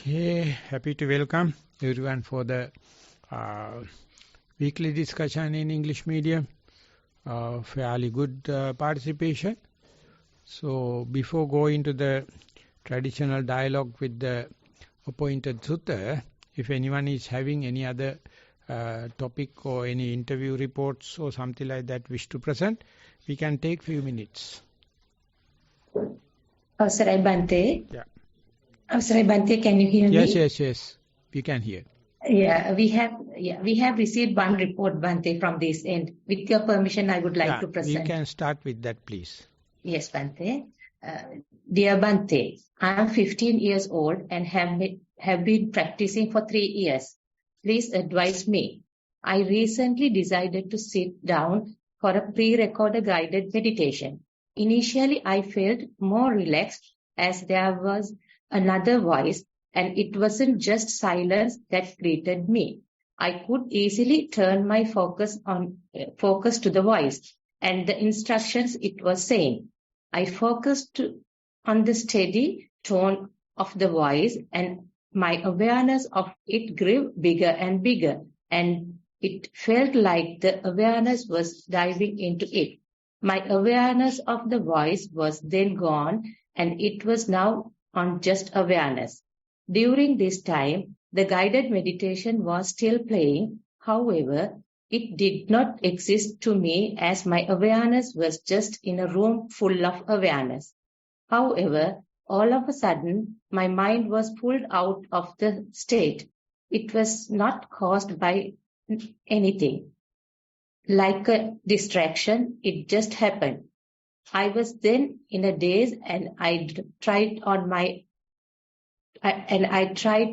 Okay, happy to welcome everyone for the weekly discussion in English medium. Fairly good participation. So before going to the traditional dialogue with the appointed sutta, if anyone is having any other topic or any interview reports or something like that wish to present, we can take few minutes. Sarai Bante. Yeah. Sarai Bante, can you hear me? Yes. We can hear. Yeah, we have received one report, Bante, from this end. With your permission, I would like to present. We can start with that, please. Yes, Bante. Dear Bante, I am 15 years old and have been practicing for 3 years. Please advise me. I recently decided to sit down for a pre-recorded guided meditation. Initially, I felt more relaxed as there was another voice, and it wasn't just silence that greeted me. I could easily turn my focus to the voice and the instructions it was saying. I focused on the steady tone of the voice, and my awareness of it grew bigger and bigger, and it felt like the awareness was diving into it. My awareness of the voice was then gone, and it was now on just awareness. During this time, the guided meditation was still playing. However, it did not exist to me as my awareness was just in a room full of awareness. However, all of a sudden, my mind was pulled out of the state. It was not caused by anything. Like a distraction, it just happened. I was then in a daze, and I tried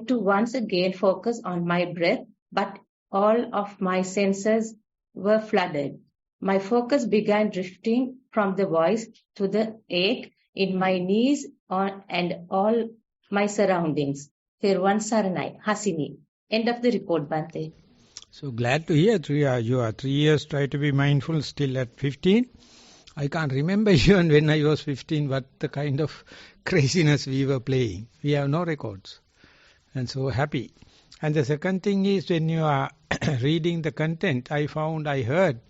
to once again focus on my breath, but all of my senses were flooded. My focus began drifting from the voice to the ache in my knees and all my surroundings. Thero Saranai, Hasini. End of the report, Bante. So glad to hear you are 3 years try to be mindful, still at 15. I can't remember even when I was 15 what the kind of craziness we were playing. We have no records. And so happy. And the second thing is when you are reading the content, I heard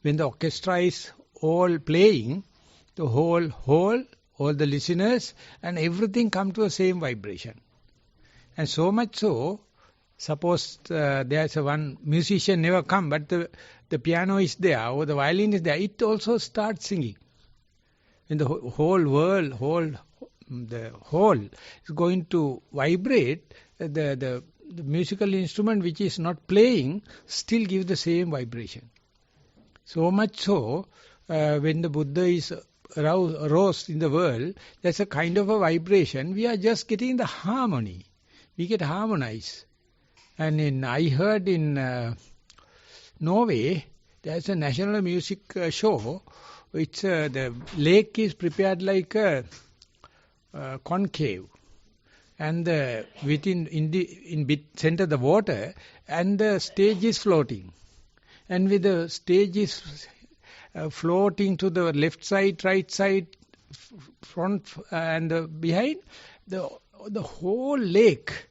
when the orchestra is all playing, the whole all the listeners and everything come to the same vibration. And so much so, suppose there's one musician never come, but the piano is there or the violin is there, it also starts singing. And the whole world, the whole is going to vibrate. The musical instrument which is not playing still gives the same vibration. So much so, when the Buddha is arose in the world, there's a kind of a vibration. We are just getting the harmony. We get harmonized. And I heard in Norway, there's a national music show. It's the lake is prepared like a concave, and in center the water, and the stage is floating, and with the stage is floating to the left side, right side, front and behind, the whole lake.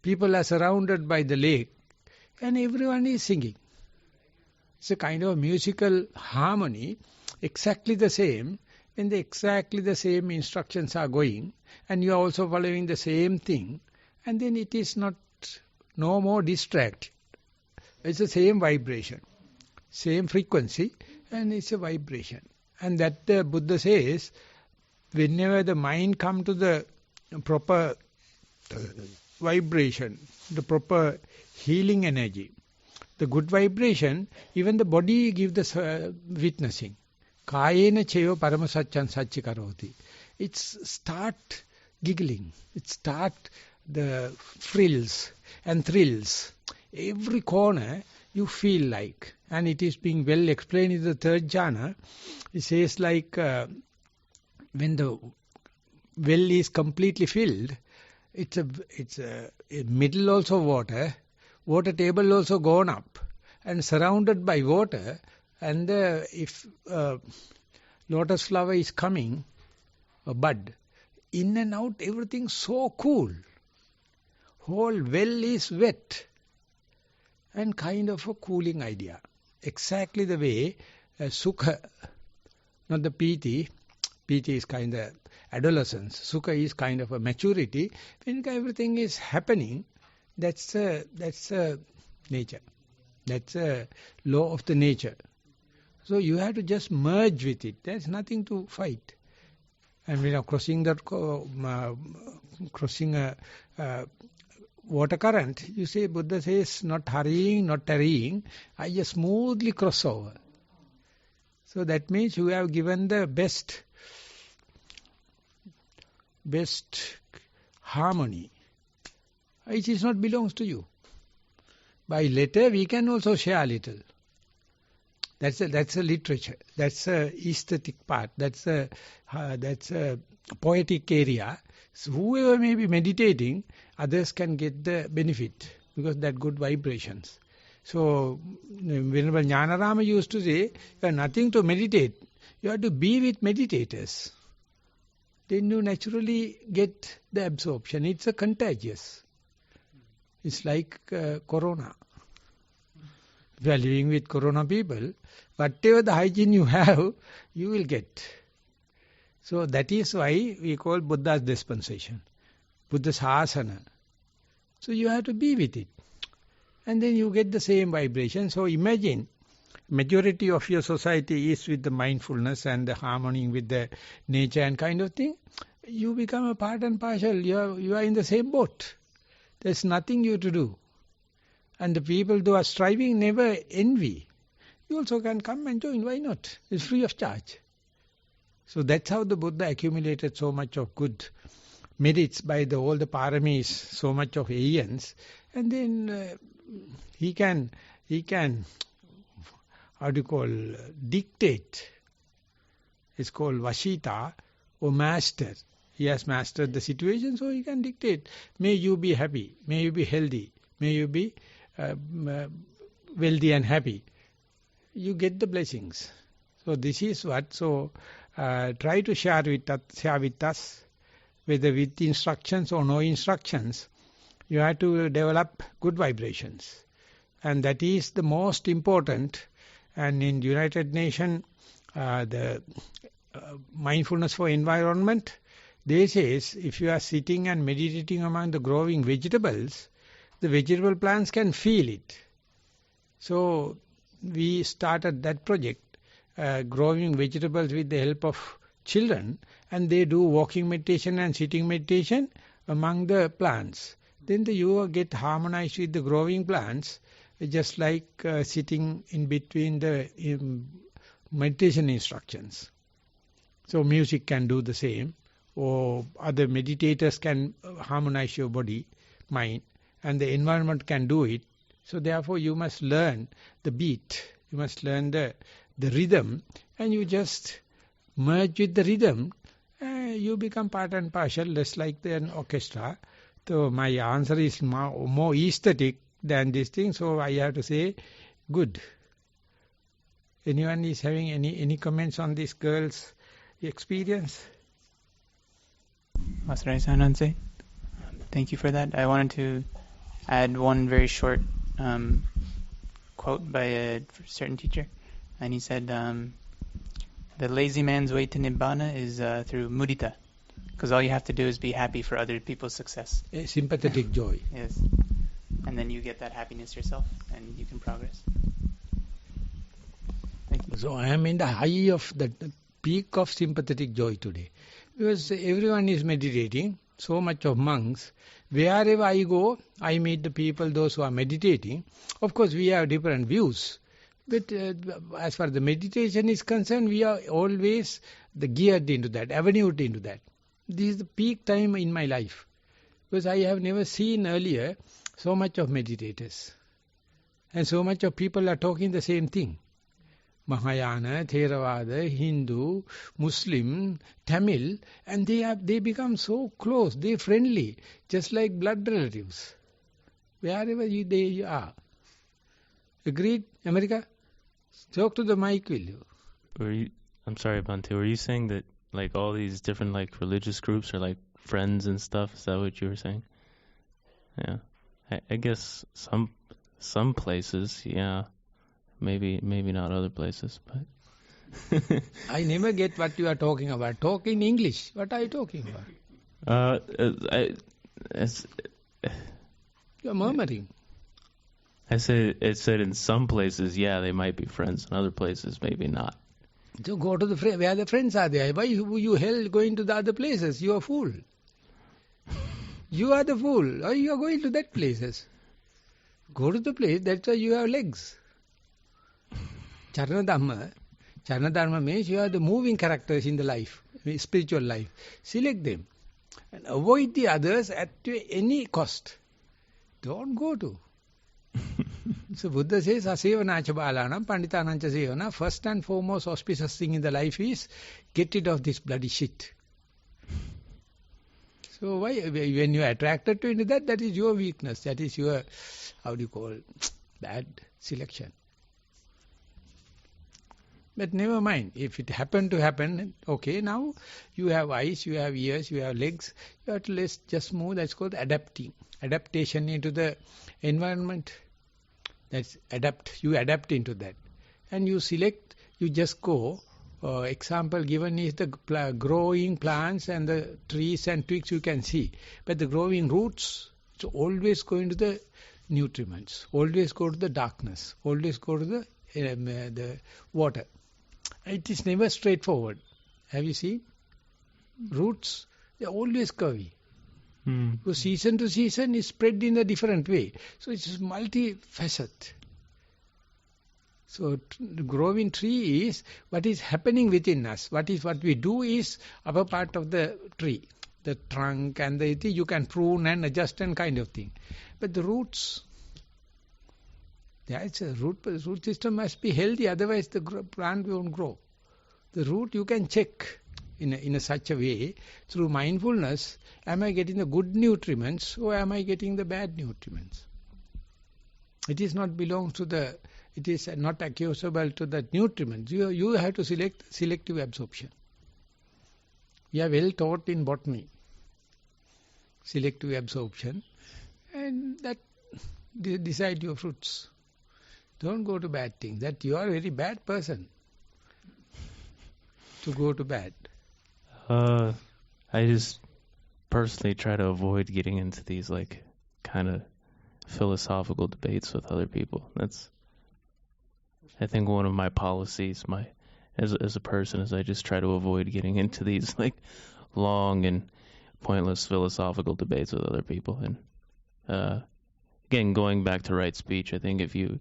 People are surrounded by the lake, and everyone is singing. It's a kind of musical harmony, exactly the same, when exactly the same instructions are going, and you are also following the same thing, and then it is no more distracted. It's the same vibration, same frequency, and it's a vibration. And that the Buddha says, whenever the mind comes to the proper vibration, the proper healing energy, the good vibration, even the body gives the witnessing. Kayena cheyo paramasachan sachikaroti. It start giggling. It start the frills and thrills. Every corner you feel like. And it is being well explained in the third jhana. It says like when the well is completely filled, it's a middle also water table also gone up and surrounded by water, and if lotus flower is coming, a bud, in and out everything so cool. whole well is wet and kind of a cooling idea. Exactly the way Sukha, not the Piti. Piti is kind of adolescence. Sukha is kind of a maturity. When everything is happening, that's a nature. That's a law of the nature. So you have to just merge with it. There's nothing to fight. And when you're crossing a water current, you say, Buddha says, not hurrying, not tarrying, I just smoothly cross over. So that means you have given the best harmony. It is not belongs to you. By letter, we can also share a little. That's a literature. That's a aesthetic part. That's a poetic area. So whoever may be meditating, others can get the benefit because that good vibrations. So Venerable Jnanarama used to say, you have nothing to meditate. You have to be with meditators. Then you naturally get the absorption. It's a contagious. It's like corona. If you are living with corona people, whatever the hygiene you have, you will get. So that is why we call Buddha's dispensation, Buddha's asana. So you have to be with it. And then you get the same vibration. So imagine, majority of your society is with the mindfulness and the harmony with the nature and kind of thing. You become a part and parcel. You are in the same boat. There's nothing you to do. And the people who are striving never envy. You also can come and join. Why not? It's free of charge. So that's how the Buddha accumulated so much of good merits by all the paramis, so much of aeons. And then he can, dictate. It's called Vashita or master. He has mastered the situation, so he can dictate. May you be happy. May you be healthy. May you be wealthy and happy. You get the blessings. So this is what. So try to share with us, whether with instructions or no instructions. You have to develop good vibrations, and that is the most important. And in United Nations, the mindfulness for environment, they says if you are sitting and meditating among the growing vegetables, the vegetable plants can feel it. So we started that project, growing vegetables with the help of children, and they do walking meditation and sitting meditation among the plants. Then you get harmonized with the growing plants, just like sitting in between the meditation instructions. So music can do the same, or other meditators can harmonize your body, mind, and the environment can do it. So therefore you must learn the beat, you must learn the rhythm, and you just merge with the rhythm, you become part and parcel, just like an orchestra. So my answer is more aesthetic than this thing, so I have to say, good. Anyone is having any comments on this girl's experience? Master Sananse, thank you for that. I wanted to add one very short quote by a certain teacher, and he said, the lazy man's way to Nibbana is through mudita, because all you have to do is be happy for other people's success. A sympathetic joy. Yes. And then you get that happiness yourself, and you can progress. Thank you. So I am in the high of the peak of sympathetic joy today, because everyone is meditating, so much of monks. Wherever I go, I meet the people, those who are meditating. Of course, we have different views. But as far as the meditation is concerned, we are always geared into that, avenued into that. This is the peak time in my life. Because I have never seen earlier so much of meditators. And so much of people are talking the same thing. Mahayana, Theravada, Hindu, Muslim, Tamil, and they become so close, they friendly, just like blood relatives. Wherever they are. Agreed, America? Talk to the mic, will you? I'm sorry, Bhante, were you saying that like all these different like religious groups are like friends and stuff? Is that what you were saying? Yeah. I guess some places, yeah. Maybe not other places, but I never get what you are talking about. Talk in English. What are you talking about? You are murmuring. It said in some places, yeah, they might be friends. In other places, maybe not. So go to where the friends are there. Why you hell going to the other places? You are fool. You are the fool. Or you are going to that places. Go to the place, that's why you have legs. Charana Dhamma means you are the moving characters in the life, spiritual life. Select them. And avoid the others at any cost. Don't go to. So Buddha says, Asevanacha balanam panditanancha sevana. First and foremost auspicious thing in the life is get rid of this bloody shit. So why, when you are attracted to that, that is your weakness. That is your, bad selection. But never mind. If it happened to happen, okay, now you have eyes, you have ears, you have legs. You have to just move. That's called adapting. Adaptation into the environment. That's adapt. You adapt into that. And you select, you just go. Example given is the growing plants and the trees and twigs you can see. But the growing roots, it's always going to the nutriments. Always go to the darkness. Always go to the water. It is never straightforward. Have you seen? Roots, they are always curvy. So season to season is spread in a different way. So it's multifaceted. So the growing tree is what is happening within us. What we do is our part of the tree. The trunk and the you can prune and adjust and kind of thing. But the roots, the root system must be healthy, otherwise the plant won't grow. The root you can check in such a way through mindfulness. Am I getting the good nutriments or am I getting the bad nutriments? It is not belongs to the. It is not accusable to the nutriments. You have to select selective absorption. We are well taught in botany. Selective absorption, and that decide your fruits. Don't go to bad things. That you are a very bad person to go to bad. I just personally try to avoid getting into these kind of philosophical debates with other people. That's, I think, one of my policies. As a person, is I just try to avoid getting into these long and pointless philosophical debates with other people. And again, going back to right speech, I think if you've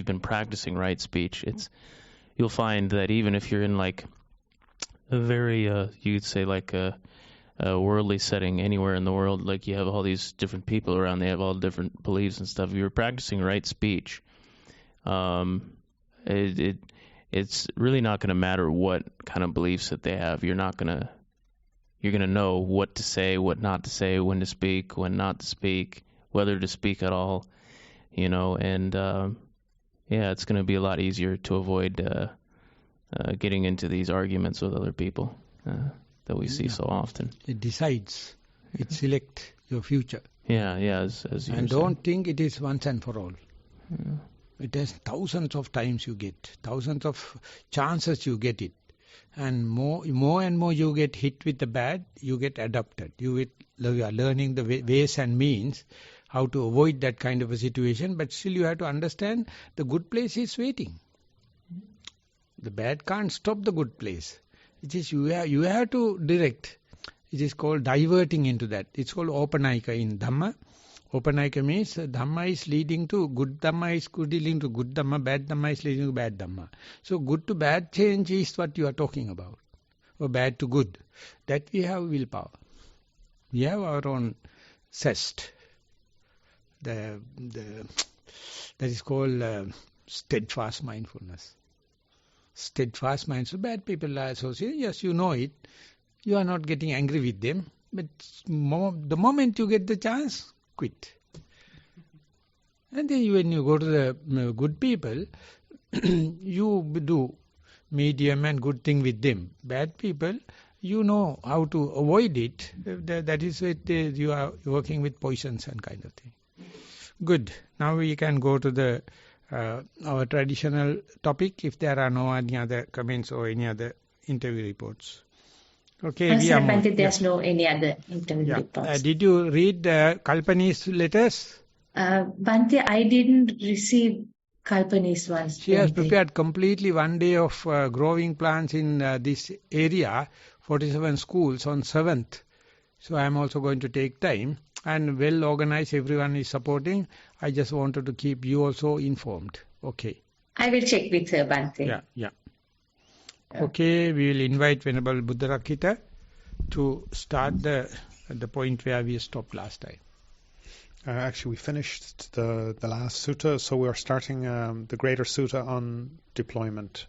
been practicing right speech, you'll find that even if you're in a very you'd say a worldly setting anywhere in the world, you have all these different people around, they have all different beliefs and stuff. If you're practicing right speech, it's really not going to matter what kind of beliefs that they have. You're going to know what to say, what not to say, when to speak, when not to speak, whether to speak at all, and it's going to be a lot easier to avoid getting into these arguments with other people that we see so often. It decides. It selects your future. Yeah, as you and don't think it is once and for all. Yeah. It has thousands of times you get, thousands of chances you get it. And more and more you get hit with the bad, you get adopted. You are learning the ways and means how to avoid that kind of a situation, but still you have to understand the good place is waiting. The bad can't stop the good place. It is you have to direct. It is called diverting into that. It's called opanayika in Dhamma. Opanayika means Dhamma is leading to good Dhamma is leading to good Dhamma, bad Dhamma is leading to bad Dhamma. So good to bad change is what you are talking about. Or bad to good. That we have willpower. We have our own zest. That is called steadfast mindfulness. Steadfast mindfulness. So bad people are associated. Yes, you know it. You are not getting angry with them. But the moment you get the chance, quit. And then when you go to the good people, you do medium and good thing with them. Bad people, you know how to avoid it. That is it. You are working with poisons and kind of thing. Good. Now we can go to the our traditional topic. If there are no any other comments or any other interview reports. Okay, we are moving. There's no any other interview reports. Did you read Kalpani's letters? Bhante, I didn't receive Kalpani's ones. She has prepared completely 1 day of growing plants in this area, 47 schools on 7th. So I am also going to take time and well organized. Everyone is supporting. I just wanted to keep you also informed. Okay. I will check with her, Bhante. Yeah. Okay, we will invite Venerable Buddharakkhita to start the point where we stopped last time. Actually, we finished the last sutta, so we're starting the greater sutta on deployment.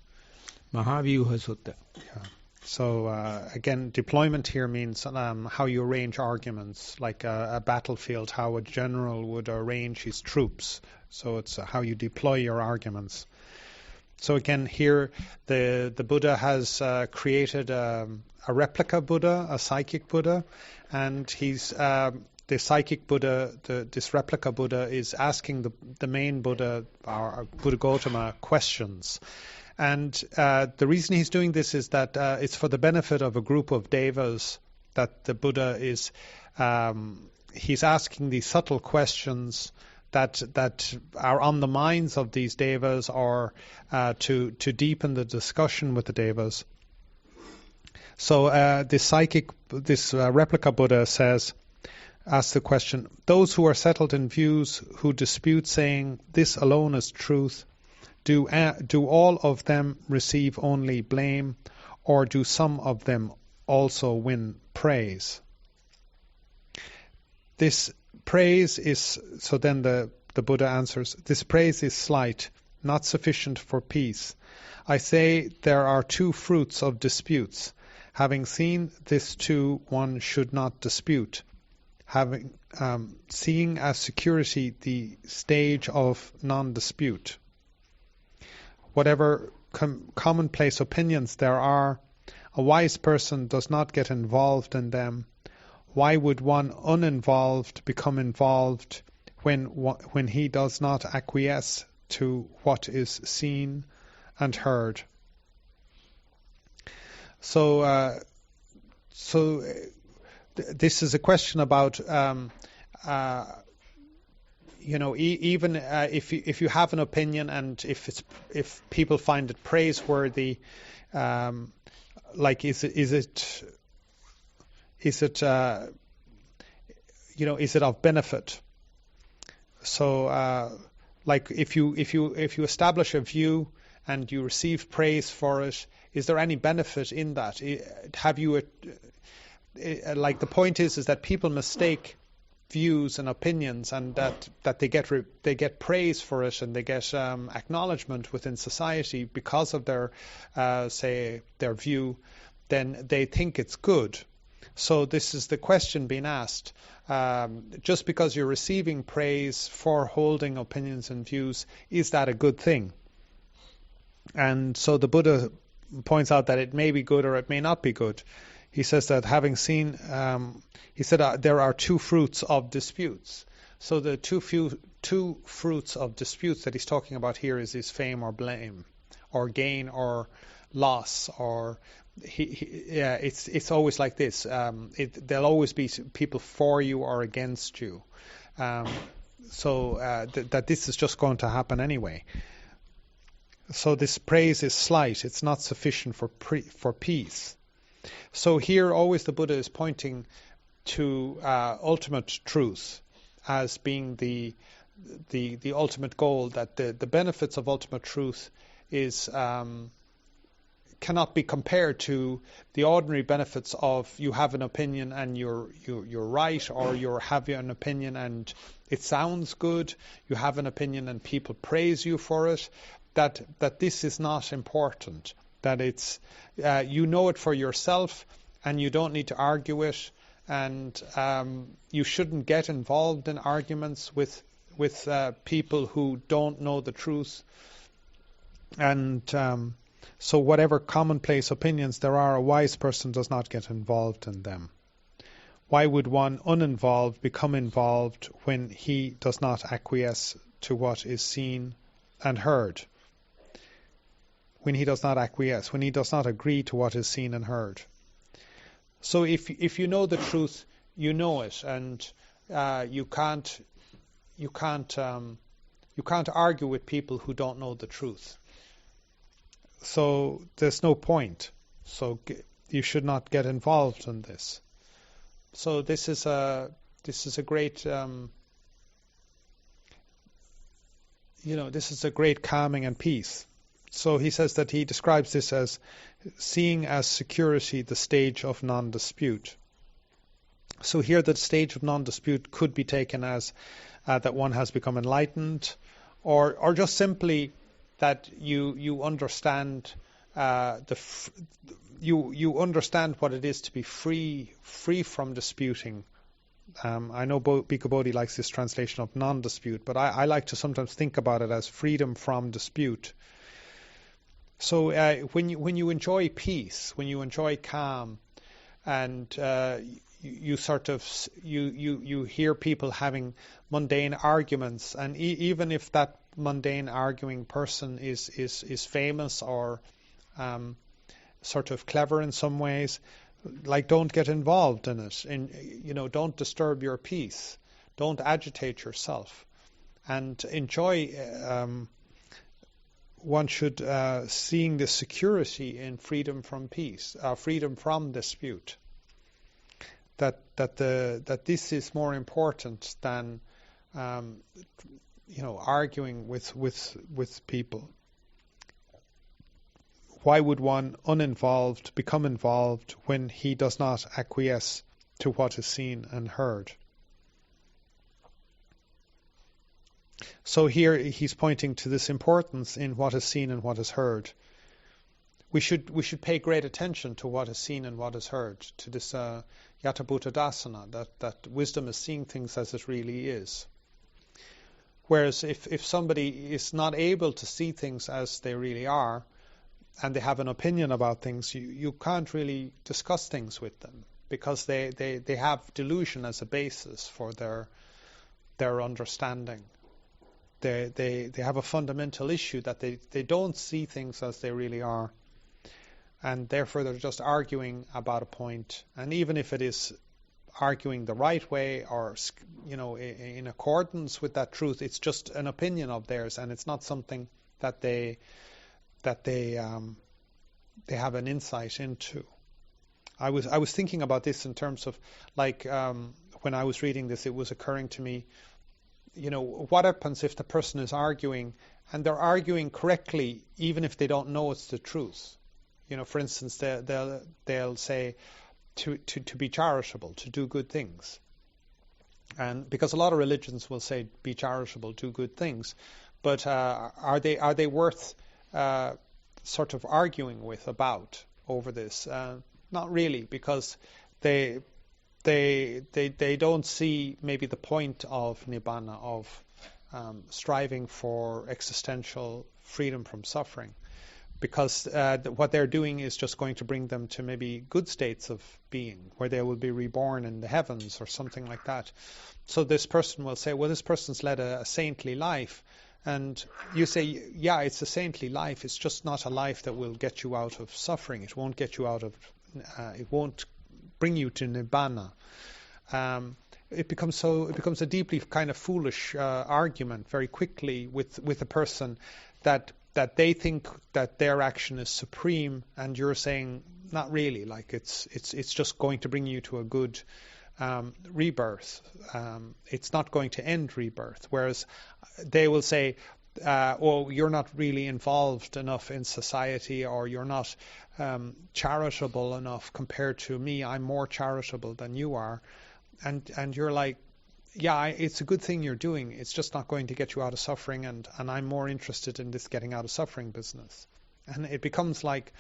Maha Sutta. Yeah. So again, deployment here means how you arrange arguments, like a battlefield, how a general would arrange his troops. So it's how you deploy your arguments. So again, here the Buddha has created a replica Buddha, a psychic Buddha, and he's the psychic Buddha, this replica Buddha, is asking the main Buddha, our Buddha Gautama, questions. And the reason he's doing this is that it's for the benefit of a group of devas that the Buddha is, he's asking these subtle questions that are on the minds of these devas, or to deepen the discussion with the devas. So this replica Buddha asks the question: those who are settled in views, who dispute, saying this alone is truth, do all of them receive only blame, or do some of them also win praise? This praise is, so then the Buddha answers, this praise is slight, not sufficient for peace. I say there are two fruits of disputes. Having seen this too, one should not dispute. Having seeing as security the stage of non-dispute. Whatever commonplace opinions there are, a wise person does not get involved in them. Why would one uninvolved become involved when he does not acquiesce to what is seen and heard? So this is a question about even if you have an opinion, and if people find it praiseworthy, is it of benefit? So if you establish a view and you receive praise for it, is there any benefit in that? Have you the point is that people mistake views and opinions, and that they get praise for it, and they get acknowledgement within society because of their their view, then they think it's good. So this is the question being asked. Just because you're receiving praise for holding opinions and views, is that a good thing? And so the Buddha points out that it may be good or it may not be good. He says that having seen, there are two fruits of disputes. So the two fruits of disputes that he's talking about here is fame or blame, or gain or loss, or it's always like this. There'll always be people for you or against you. That this is just going to happen anyway. So this praise is slight; it's not sufficient for peace. So here, always the Buddha is pointing to ultimate truth as being the ultimate goal. That the benefits of ultimate truth is cannot be compared to the ordinary benefits of you have an opinion and you're right, or you have an opinion and it sounds good. You have an opinion and people praise you for it. That this is not important. That it's you know it for yourself, and you don't need to argue it, and you shouldn't get involved in arguments with people who don't know the truth. And So whatever commonplace opinions there are, a wise person does not get involved in them. Why would one uninvolved become involved when he does not acquiesce to what is seen and heard? When he does not acquiesce, when he does not agree to what is seen and heard. So if you know the truth, you know it, and you can't argue with people who don't know the truth. So there's no point. So you should not get involved in this. So this is a great this is a great calming and peace. So he says that he describes this as seeing as security the stage of non-dispute. So here the stage of non-dispute could be taken as that one has become enlightened, or just simply that you understand you understand what it is to be free from disputing. I know Bhikkhu Bodhi likes this translation of non-dispute, but I like to sometimes think about it as freedom from dispute. So when you enjoy peace, when you enjoy calm, and you hear people having mundane arguments, and even if that mundane arguing person is famous or sort of clever in some ways, like, don't get involved in it, and don't disturb your peace, don't agitate yourself, and enjoy. One should seeing the security in freedom from peace, freedom from dispute. That this is more important than arguing with people. Why would one uninvolved become involved when he does not acquiesce to what is seen and heard? So here he's pointing to this importance in what is seen and what is heard. We should pay great attention to what is seen and what is heard, to this Yatabhuta Dasana, that wisdom is seeing things as it really is. Whereas if somebody is not able to see things as they really are, and they have an opinion about things, you can't really discuss things with them, because they have delusion as a basis for their understanding. They have a fundamental issue that they don't see things as they really are, and therefore they're just arguing about a point. And even if it is arguing the right way, or in accordance with that truth, it's just an opinion of theirs, and it's not something that they have an insight into. I was thinking about this in terms of, like, when I was reading this, it was occurring to me, what happens if the person is arguing, and they're arguing correctly even if they don't know it's the truth? For instance, they'll say to be charitable, to do good things. And because a lot of religions will say be charitable, do good things, but are they worth sort of arguing with about over this? Not really, because they don't see maybe the point of nibbana, of striving for existential freedom from suffering, because what they're doing is just going to bring them to maybe good states of being, where they will be reborn in the heavens or something like that. So this person will say, well, this person's led a saintly life. And you say, yeah, it's a saintly life. It's just not a life that will get you out of suffering. It won't get you out of, it won't bring you to nibbana. It becomes a deeply kind of foolish argument very quickly with a person that they think that their action is supreme, and you're saying not really. Like it's just going to bring you to a good rebirth. It's not going to end rebirth. Whereas they will say, oh, you're not really involved enough in society, or you're not charitable enough compared to me. I'm more charitable than you are. And you're like, yeah, it's a good thing you're doing. It's just not going to get you out of suffering, and I'm more interested in this getting out of suffering business. And it becomes like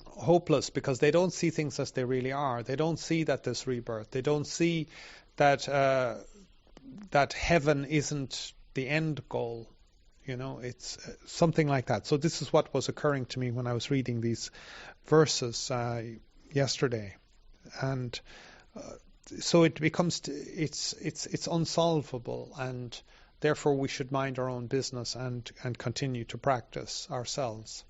hopeless, because they don't see things as they really are. They don't see that there's rebirth. They don't see that that heaven isn't the end goal. It's something like that. So this is what was occurring to me when I was reading these verses yesterday. And so it becomes, it's unsolvable, and therefore we should mind our own business and continue to practice ourselves.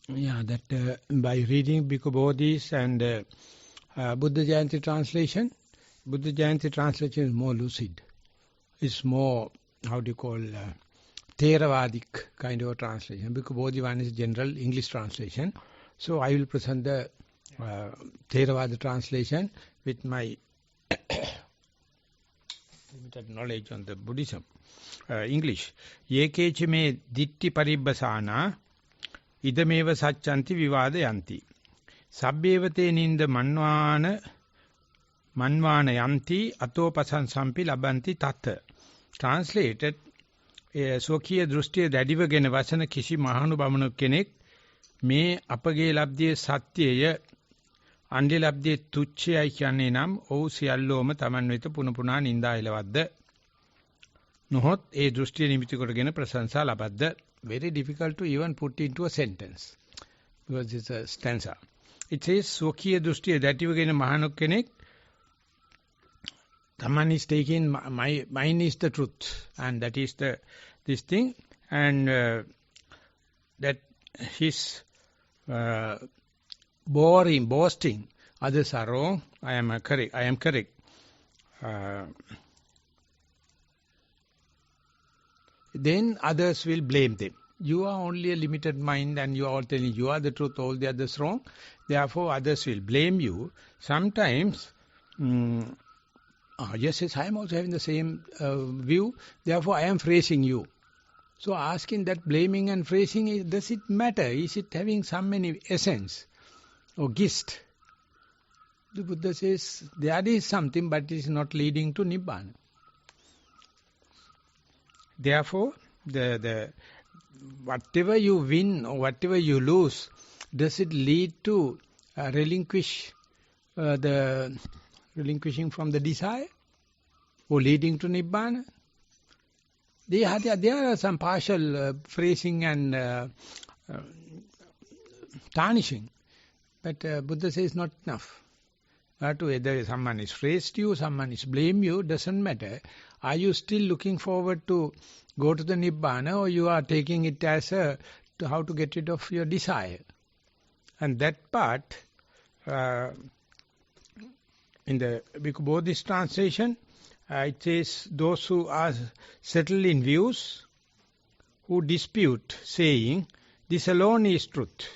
Yeah, that by reading Bhikkhu Bodhis and Buddha Jayanti translation is more lucid. It's more, Theravadic kind of a translation. Bhikkhu Bodhi one is general English translation. So I will present the Theravada translation with my limited knowledge on the Buddhism. English. Yekechi me ditti paribbasana idameva sacchanti vivadayanti. Sabbevate ninda manvana yanti atopasansampi labanti tatta. Translated, Swakiya Drustiya Dadivagena Vasana Kishi Mahanu Bamanu Kenek Me Apage Labdiya Satyaya Andi Labdiya Tuchya Kyane Nam O Sialloma Tamanvita Punapuna Ninda Ilavadda Nuhot E Drustiya Nimiti Koragena Prasansa Labadda. Very difficult to even put into a sentence because it's a stanza. It says Swakiya Drustiya Dadivagena Mahanu Kenek. Dhamman is taking, mine is the truth, and that is this thing, and that his boasting, others are wrong, I am correct. Then others will blame them. You are only a limited mind and you are all telling you are the truth, all the others wrong. Therefore others will blame you. Sometimes, yes, I am also having the same view. Therefore, I am phrasing you. So, asking that blaming and phrasing, does it matter? Is it having some any essence or gist? The Buddha says there is something, but it is not leading to Nibbana. Therefore, the whatever you win or whatever you lose, does it lead to relinquishing from the desire or leading to Nibbana? There are some partial phrasing and tarnishing, but Buddha says not enough. Whether someone is praised you, someone is blame you, doesn't matter. Are you still looking forward to go to the Nibbana, or you are taking it as how to get rid of your desire? And that part, in the Bhikkhu Bodhi's translation, it says, those who are settled in views, who dispute, saying, this alone is truth.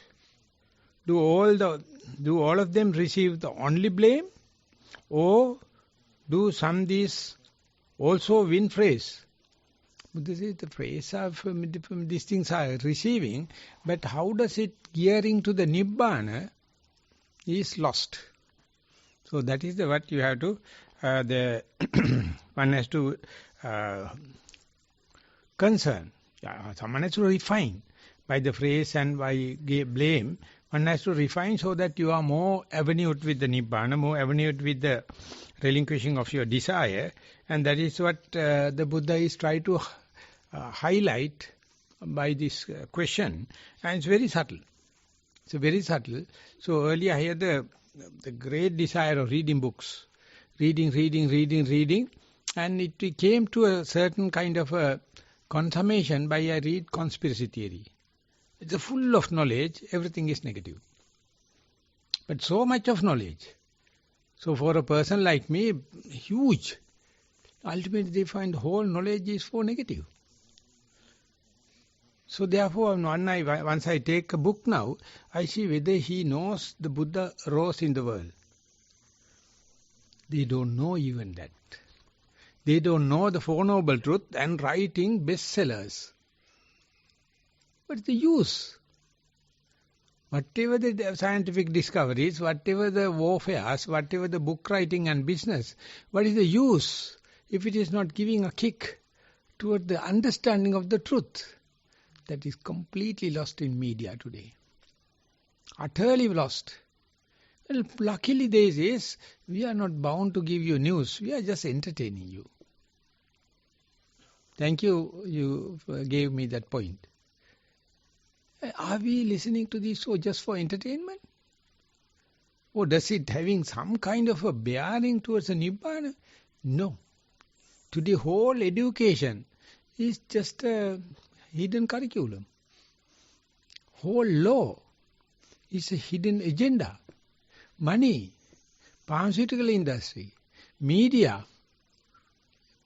Do all of them receive the only blame, or do some these also win praise? This is the praise of these things are receiving, but how does it gearing to the Nibbana is lost. So that is what you have to, one has to concern. Someone has to refine by the phrase and by blame. One has to refine so that you are more avenued with the Nibbana, more avenued with the relinquishing of your desire. And that is what the Buddha is trying to highlight by this question. And it's very subtle. It's very subtle. So earlier I had the great desire of reading books. Reading. And it came to a certain kind of a consummation by I read conspiracy theory. It's full of knowledge, everything is negative. But so much of knowledge. So for a person like me, huge. Ultimately they find the whole knowledge is for negative. So therefore, once I take a book now, I see whether he knows the Buddha rose in the world. They don't know even that. They don't know the Four Noble Truths and writing bestsellers. What's the use? Whatever the scientific discoveries, whatever the warfares, whatever the book writing and business, what is the use if it is not giving a kick toward the understanding of the truth? That is completely lost in media today. Utterly lost. Well, luckily these days, we are not bound to give you news. We are just entertaining you. Thank you, you gave me that point. Are we listening to this show just for entertainment? Or does it having some kind of a bearing towards a Nibbana? No. Today whole education is just a hidden curriculum. Whole law is a hidden agenda. Money, pharmaceutical industry, media,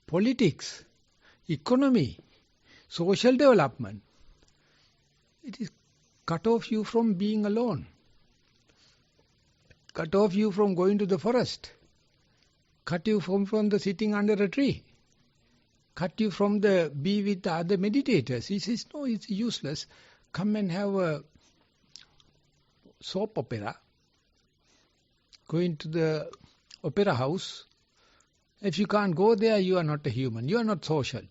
politics, economy, social development. It is cut off you from being alone. Cut off you from going to the forest. Cut you from the sitting under a tree. Cut you from the be with the other meditators. He says, no, it's useless. Come and have a soap opera. Go into the opera house. If you can't go there, you are not a human. You are not social.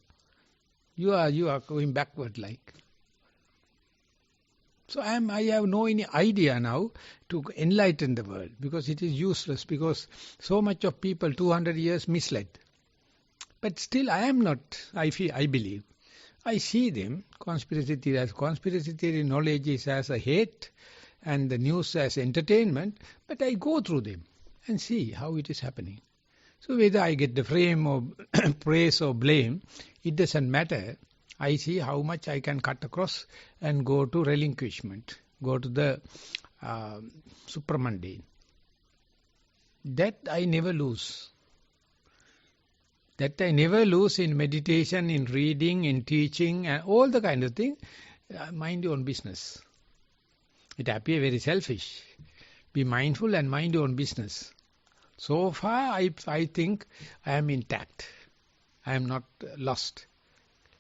You are going backward like. So I have no any idea now to enlighten the world, because it is useless, because so much of people 200 years misled. But still I am not, I believe. I see them, conspiracy theory as conspiracy theory, knowledge is as a hate, and the news as entertainment, but I go through them and see how it is happening. So whether I get the frame or praise or blame, it doesn't matter. I see how much I can cut across and go to relinquishment, go to the supramundane. That I never lose. That I never lose in meditation, in reading, in teaching, and all the kind of thing. Mind your own business. It appears very selfish. Be mindful and mind your own business. So far, I think I am intact. I am not lost.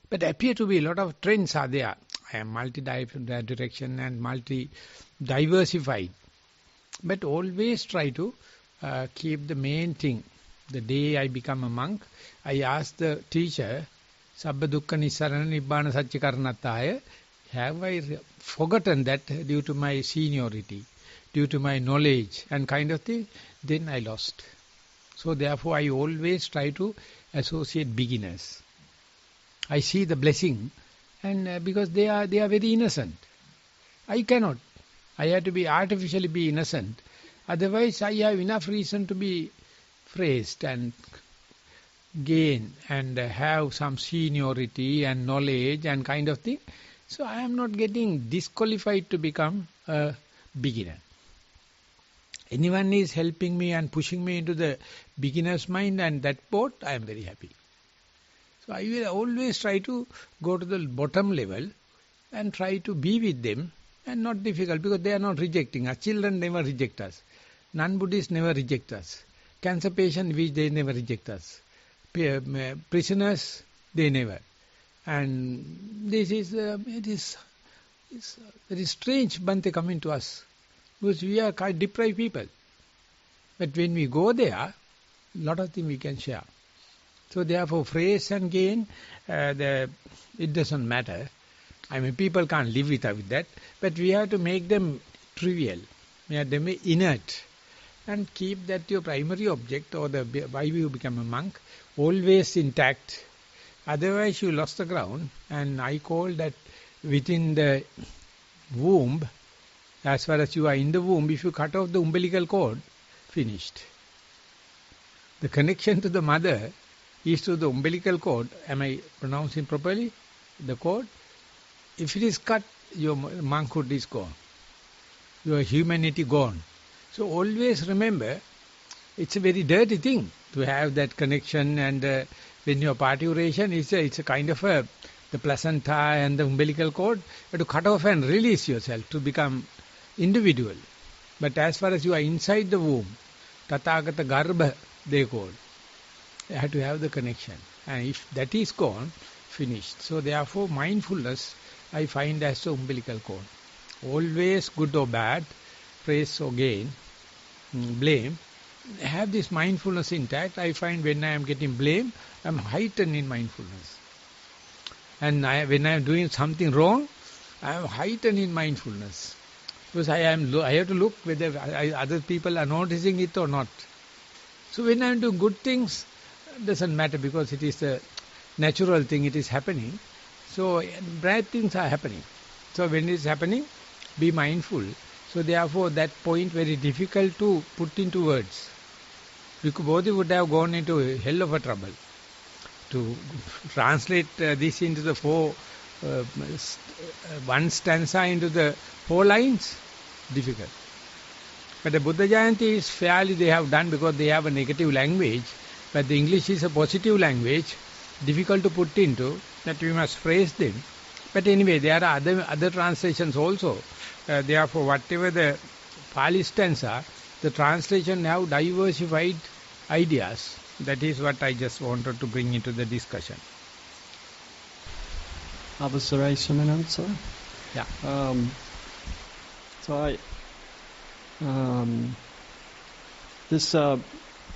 But appear to be a lot of trends are there. I am multi-direction and multi-diversified. But always try to keep the main thing. The day I become a monk, I asked the teacher, Sabba Dukkha Nissarana Nibbana Satchikarnataya, have I forgotten that due to my seniority, due to my knowledge and kind of thing? Then I lost. So therefore I always try to associate beginners. I see the blessing, and because they are very innocent. I cannot. I have to be artificially be innocent. Otherwise I have enough reason to be praised and gain and have some seniority and knowledge and kind of thing. So I am not getting disqualified to become a beginner. Anyone is helping me and pushing me into the beginner's mind and that boat, I am very happy. So I will always try to go to the bottom level and try to be with them, and not difficult, because they are not rejecting us. Children never reject us. Non-Buddhists never reject us. Cancer patients, they never reject us. Prisoners, they never. And this is, it is very strange, Bhante, coming to us. Because we are quite deprived people. But when we go there, a lot of things we can share. So therefore, praise and gain, it doesn't matter. I mean, people can't live without that. But we have to make them trivial. We have to make inert. And keep that your primary object, or the why you become a monk, always intact. Otherwise you lost the ground. And I call that within the womb, as far as you are in the womb, if you cut off the umbilical cord, finished. The connection to the mother is to the umbilical cord. Am I pronouncing properly? The cord? If it is cut, your monkhood is gone. Your humanity gone. So always remember, it's a very dirty thing to have that connection, and when your parturition, it's a kind of the placenta and the umbilical cord, but to cut off and release yourself to become individual. But as far as you are inside the womb, Tathagata Garbha, they call. You have to have the connection. And if that is gone, finished. So therefore, mindfulness, I find as the umbilical cord. Always good or bad, praise or gain, blame, have this mindfulness intact. I find when I am getting blame, I am heightened in mindfulness. And when I am doing something wrong, I am heightened in mindfulness. Because I have to look whether other people are noticing it or not. So when I am doing good things, it doesn't matter because it is a natural thing, it is happening. So bad things are happening. So when it is happening, be mindful. So therefore that point very difficult to put into words. Because both would have gone into a hell of a trouble. To translate this into the one stanza into the 4 lines, difficult. But the Buddha Jayanti is fairly they have done because they have a negative language, but the English is a positive language, difficult to put into, that we must phrase them. But anyway, there are other translations also. Therefore, whatever the Pali stanza, the translation have diversified ideas. That is what I just wanted to bring into the discussion. Avasarai Sumanantsa? Yeah. This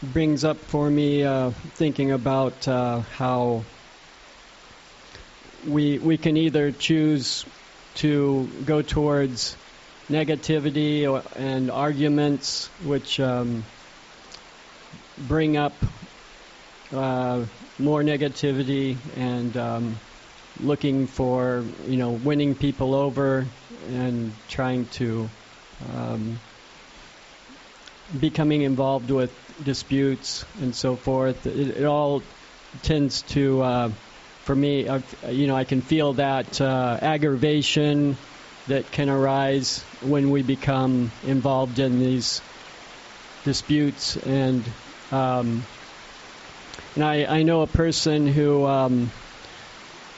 brings up for me thinking about how we can either choose to go towards negativity and arguments which bring up more negativity and looking for, winning people over and trying to becoming involved with disputes and so forth. It all tends to, for me, I can feel that aggravation that can arise when we become involved in these disputes. And I know a person who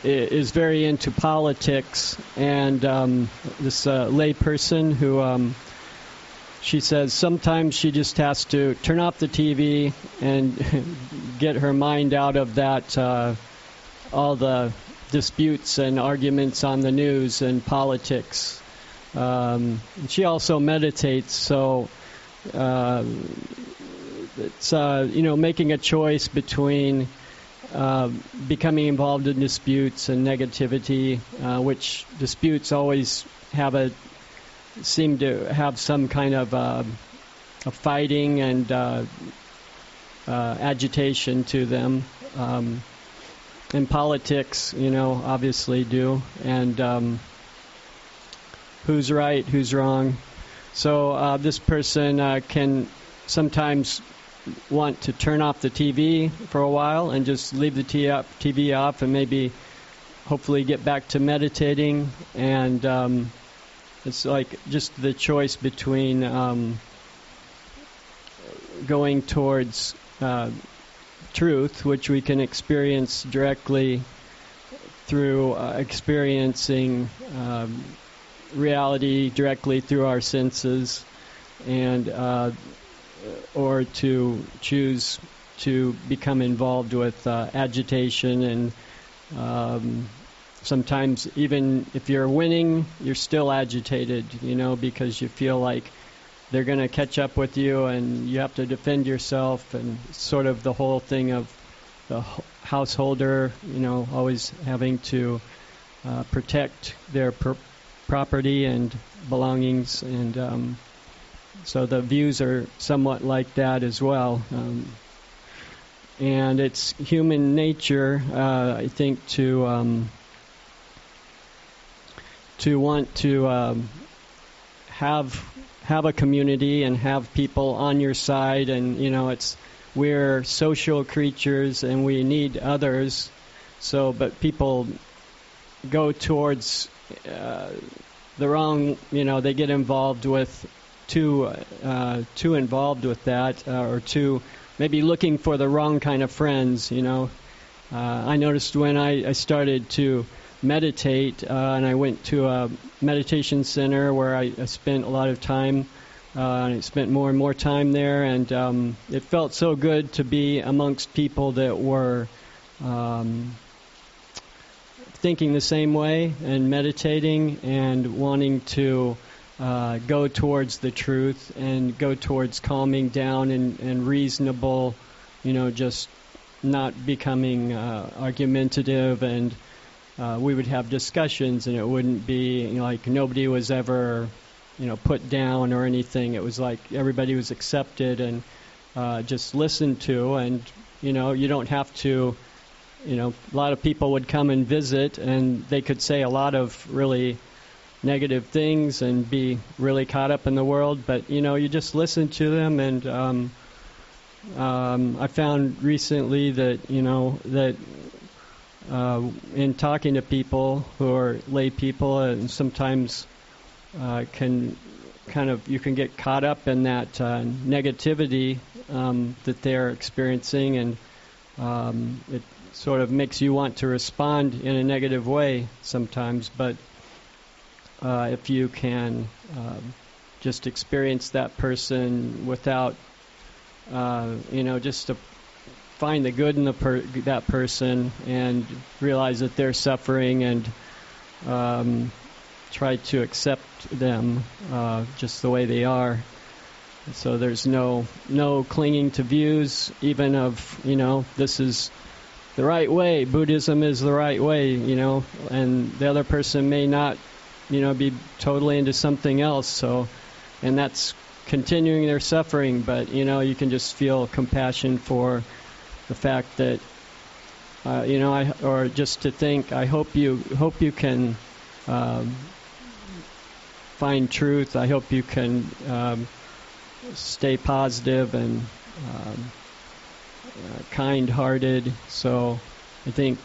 is very into politics, and this lay person who she says sometimes she just has to turn off the TV and get her mind out of that, all the disputes and arguments on the news and politics. She also meditates, so it's making a choice between becoming involved in disputes and negativity, which disputes always seem to have some kind of a fighting and agitation to them. And politics, obviously do. And who's right, who's wrong. So this person can sometimes want to turn off the TV for a while and just leave the TV off and maybe hopefully get back to meditating. And it's like just the choice between going towards truth, which we can experience directly through experiencing reality directly through our senses, and or to choose to become involved with agitation, and sometimes even if you're winning, you're still agitated, because you feel like they're going to catch up with you and you have to defend yourself, and sort of the whole thing of the householder, always having to protect their property and belongings. And so the views are somewhat like that as well. And it's human nature, I think, to want to have a community and have people on your side, and we're social creatures and we need others. So, but people go towards the wrong, they get involved with too involved with that, or too maybe looking for the wrong kind of friends. I noticed when I started to meditate, and I went to a meditation center where I spent a lot of time, and I spent more and more time there, and it felt so good to be amongst people that were thinking the same way and meditating and wanting to go towards the truth and go towards calming down and reasonable, just not becoming argumentative, and we would have discussions, and it wouldn't be like nobody was ever put down or anything. It was like everybody was accepted and just listened to, and you don't have to. A lot of people would come and visit, and they could say a lot of really negative things and be really caught up in the world, but you just listen to them. And I found recently that in talking to people who are lay people, and sometimes you can get caught up in that negativity that they're experiencing, and it sort of makes you want to respond in a negative way sometimes. But if you can just experience that person without, just to find the good in that person and realize that they're suffering, and try to accept them just the way they are. So there's no clinging to views, even of, this is the right way, Buddhism is the right way, and the other person may not, be totally into something else. And that's continuing their suffering, but, you can just feel compassion for the fact that, or just to think, I hope you can find truth. I hope you can stay positive and kind-hearted. So I think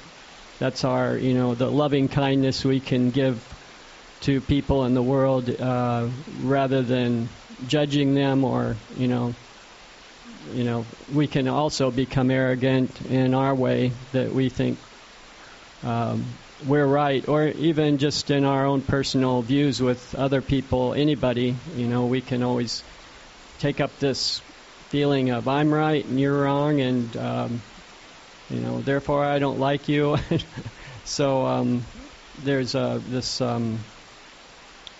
that's our, the loving kindness we can give to people in the world, rather than judging them, or we can also become arrogant in our way, that we think we're right, or even just in our own personal views with other people, anybody, we can always take up this feeling of I'm right and you're wrong, and therefore I don't like you. So there's this.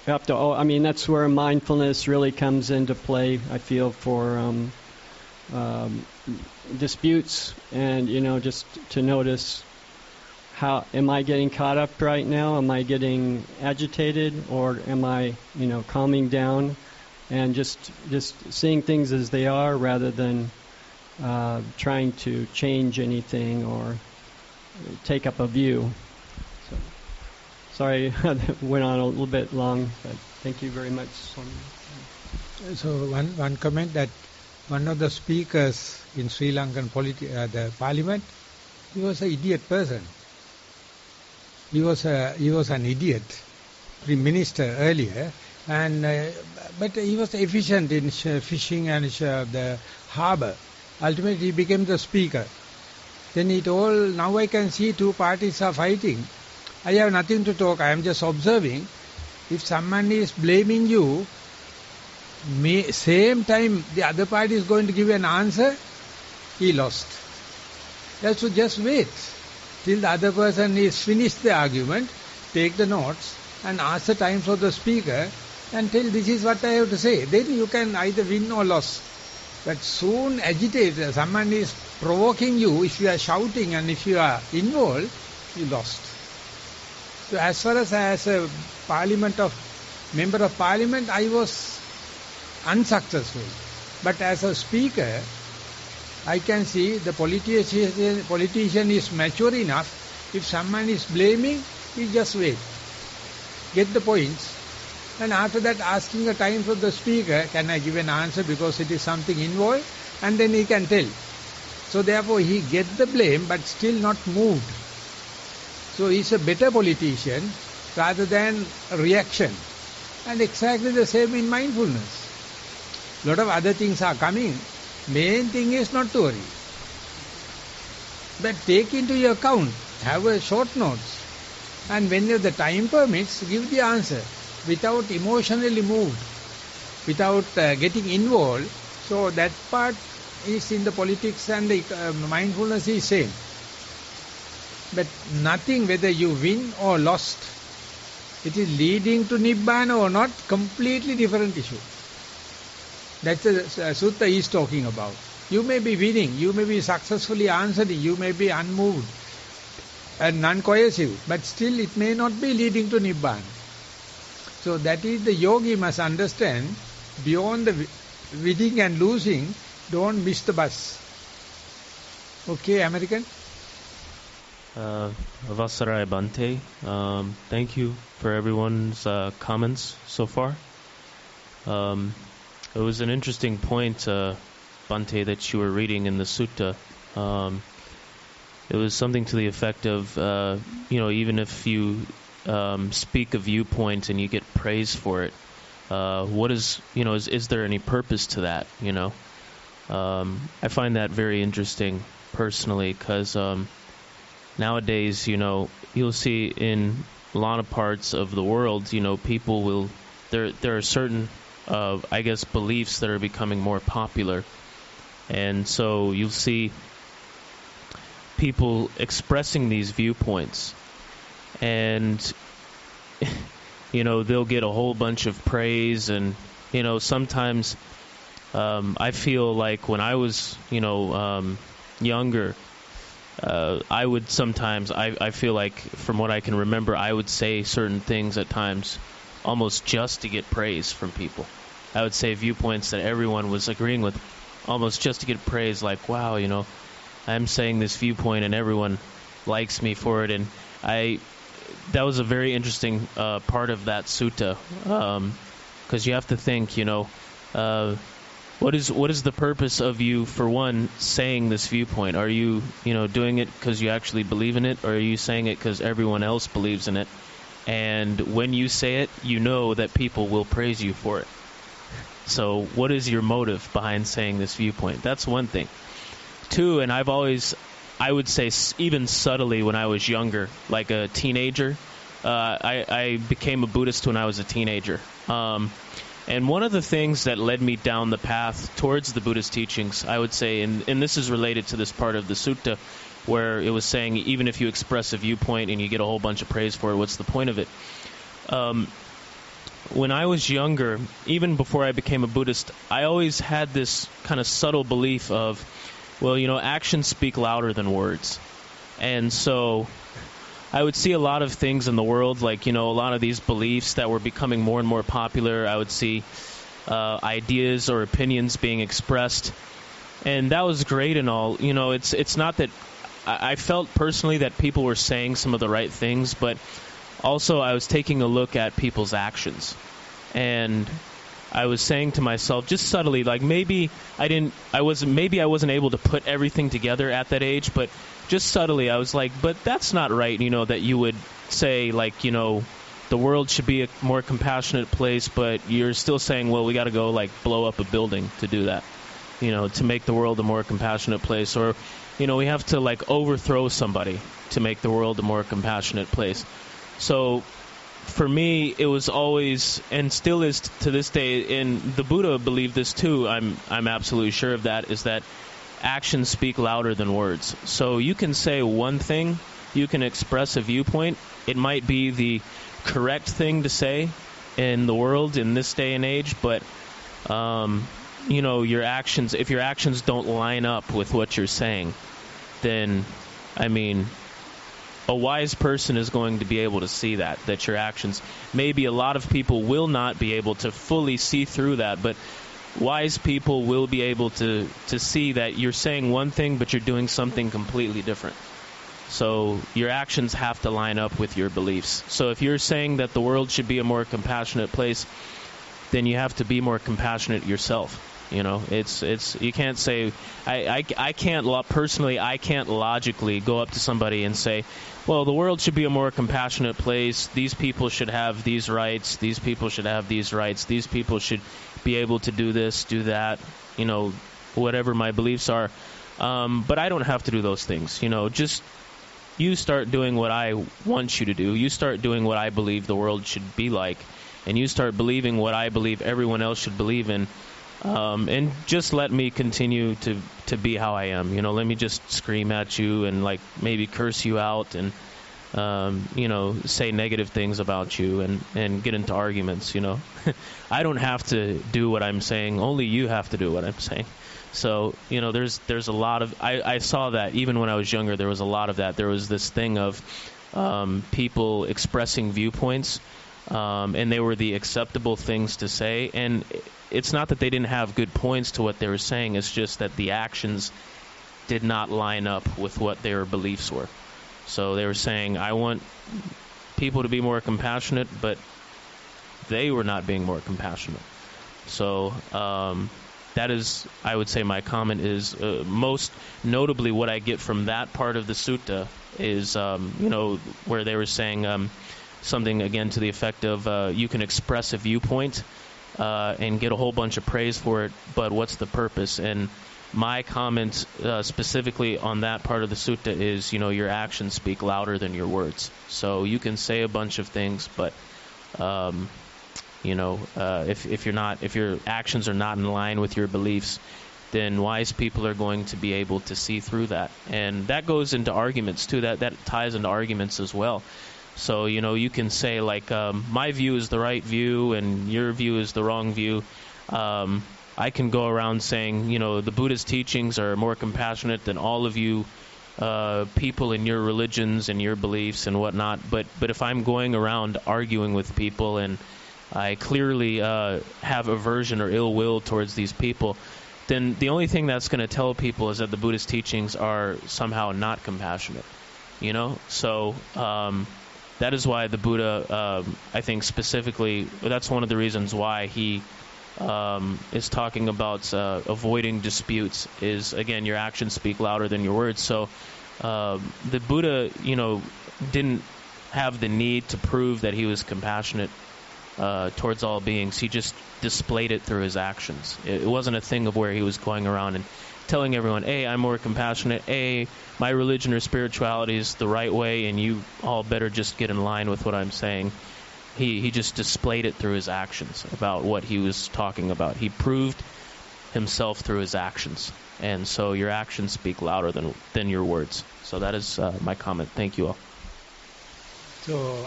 You have to. That's where mindfulness really comes into play, I feel, for disputes, and just to notice, how am I getting caught up right now? Am I getting agitated, or am I calming down, and just seeing things as they are, rather than trying to change anything or take up a view. So, sorry, that went on a little bit long, but thank you very much. So one comment, that one of the speakers in Sri Lankan the parliament, he was an idiot person. He was an idiot, prime minister earlier, and but he was efficient in fishing and the harbour. Ultimately, he became the speaker. Then he told, now I can see two parties are fighting. I have nothing to talk, I am just observing. If someone is blaming you, same time the other party is going to give an answer, he lost. You have to just wait till the other person is finished the argument, take the notes and ask the times of the speaker and tell this is what I have to say. Then you can either win or lose. But soon agitate, someone is provoking you, if you are shouting and if you are involved, you lost. So as far as a member of parliament, I was unsuccessful. But as a speaker, I can see the politician is mature enough. If someone is blaming, he just wait. Get the points. And after that, asking the time for the speaker, can I give an answer because it is something involved? And then he can tell. So therefore, he gets the blame but still not moved. So he's a better politician rather than a reaction. And exactly the same in mindfulness. A lot of other things are coming. Main thing is not to worry. But take into your account, have a short notes. And when the time permits, give the answer. Without emotionally moved, without getting involved. So that part is in the politics, and the mindfulness is same. But nothing, whether you win or lost, it is leading to Nibbana or not, completely different issue. That's the sutta is talking about. You may be winning, you may be successfully answering, you may be unmoved and non-coercive, but still it may not be leading to Nibbana. So that is the yogi must understand, beyond the winning and losing, don't miss the bus. Okay, American? Avasarai Bante, thank you for everyone's comments so far. It was an interesting point, Bante, that you were reading in the sutta. It was something to the effect of, even if you speak a viewpoint and you get praise for it, what is there any purpose to that, I find that very interesting personally, because nowadays, you'll see in a lot of parts of the world, people will, there are certain, beliefs that are becoming more popular. And so you'll see people expressing these viewpoints. And, they'll get a whole bunch of praise. And, sometimes I feel like when I was, younger, I would sometimes, I feel like from what I can remember, I would say certain things at times almost just to get praise from people. I would say viewpoints that everyone was agreeing with almost just to get praise, like, wow, I'm saying this viewpoint and everyone likes me for it. And that was a very interesting part of that sutta, because you have to think, what is the purpose of you, for one, saying this viewpoint? Are you, doing it because you actually believe in it, or are you saying it because everyone else believes in it? And when you say it, you know that people will praise you for it. So what is your motive behind saying this viewpoint? That's one thing. Two, and I would say even subtly when I was younger, like a teenager, I became a Buddhist when I was a teenager. And one of the things that led me down the path towards the Buddhist teachings, I would say, and this is related to this part of the sutta, where it was saying even if you express a viewpoint and you get a whole bunch of praise for it, what's the point of it? When I was younger, even before I became a Buddhist, I always had this kind of subtle belief of, well, actions speak louder than words. And so I would see a lot of things in the world, like, a lot of these beliefs that were becoming more and more popular. I would see ideas or opinions being expressed. And that was great and all. It's not that I felt personally that people were saying some of the right things, but also I was taking a look at people's actions. And I was saying to myself, just subtly, like maybe I wasn't able to put everything together at that age, but just subtly I was like, but that's not right, that you would say, like, the world should be a more compassionate place, but you're still saying, well, we got to go, like, blow up a building to do that, to make the world a more compassionate place. Or, we have to, like, overthrow somebody to make the world a more compassionate place. So for me, it was always, and still is to this day, and the Buddha believed this too, I'm absolutely sure of that, is that actions speak louder than words. So you can say one thing, you can express a viewpoint, it might be the correct thing to say in the world in this day and age, but your actions, if your actions don't line up with what you're saying, then, a wise person is going to be able to see that your actions, maybe a lot of people will not be able to fully see through that, but wise people will be able to see that you're saying one thing, but you're doing something completely different. So your actions have to line up with your beliefs. So if you're saying that the world should be a more compassionate place, then you have to be more compassionate yourself. It's you can't say, I can't logically go up to somebody and say, well, the world should be a more compassionate place, these people should have these rights, these people should have these rights, these people should be able to do this, do that, whatever my beliefs are. But I don't have to do those things. Just you start doing what I want you to do. You start doing what I believe the world should be like, and you start believing what I believe everyone else should believe in. And just let me continue to be how I am. Let me just scream at you and, like, maybe curse you out and, say negative things about you and get into arguments, I don't have to do what I'm saying. Only you have to do what I'm saying. So, there's a lot of, I saw that even when I was younger, there was a lot of that. There was this thing of people expressing viewpoints and they were the acceptable things to say. And it's not that they didn't have good points to what they were saying, it's just that the actions did not line up with what their beliefs were. So they were saying, I want people to be more compassionate, but they were not being more compassionate. So that is, I would say, my comment is most notably what I get from that part of the sutta is, where they were saying something again to the effect of you can express a viewpoint and get a whole bunch of praise for it, but what's the purpose? And my comment specifically on that part of the sutta is, your actions speak louder than your words. So you can say a bunch of things, but if your actions are not in line with your beliefs, then wise people are going to be able to see through that. And that goes into arguments too. That ties into arguments as well. So, you can say like, my view is the right view and your view is the wrong view. I can go around saying, the Buddha's teachings are more compassionate than all of you people in your religions and your beliefs and whatnot. But if I'm going around arguing with people and I clearly have aversion or ill will towards these people, then the only thing that's going to tell people is that the Buddhist teachings are somehow not compassionate. So that is why the Buddha, I think specifically, that's one of the reasons why he is talking about avoiding disputes is, again, your actions speak louder than your words. So the Buddha, didn't have the need to prove that he was compassionate towards all beings. He just displayed it through his actions. It wasn't a thing of where he was going around and telling everyone, hey, I'm more compassionate, hey, my religion or spirituality is the right way, and you all better just get in line with what I'm saying. He just displayed it through his actions about what he was talking about. He proved himself through his actions. And so your actions speak louder than your words. So that is my comment. Thank you all. So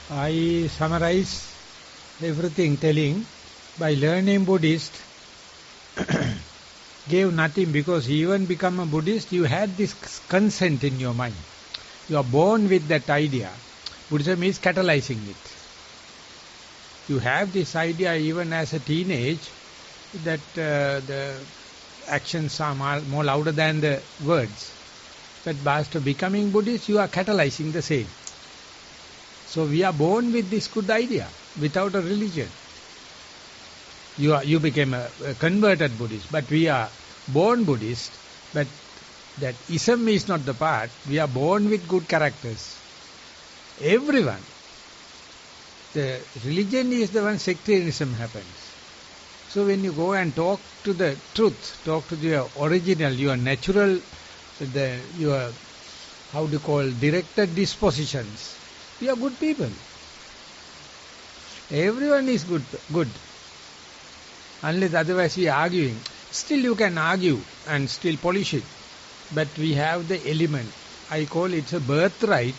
I summarize everything telling, by learning Buddhist, gave nothing, because even become a Buddhist, you had this consent in your mind. You are born with that idea. Buddhism is catalyzing it. You have this idea even as a teenage that the actions are more louder than the words. But after becoming Buddhist, you are catalyzing the same. So we are born with this good idea, without a religion. You became a converted Buddhist, but we are born Buddhist, but that ism is not the part. We are born with good characters. Everyone. The religion is the one sectarianism happens. So when you go and talk to the truth, talk to your original, your natural, your, directed dispositions, we are good people. Everyone is good. Unless otherwise we are arguing. Still you can argue and still polish it. But we have the element. I call it a birthright.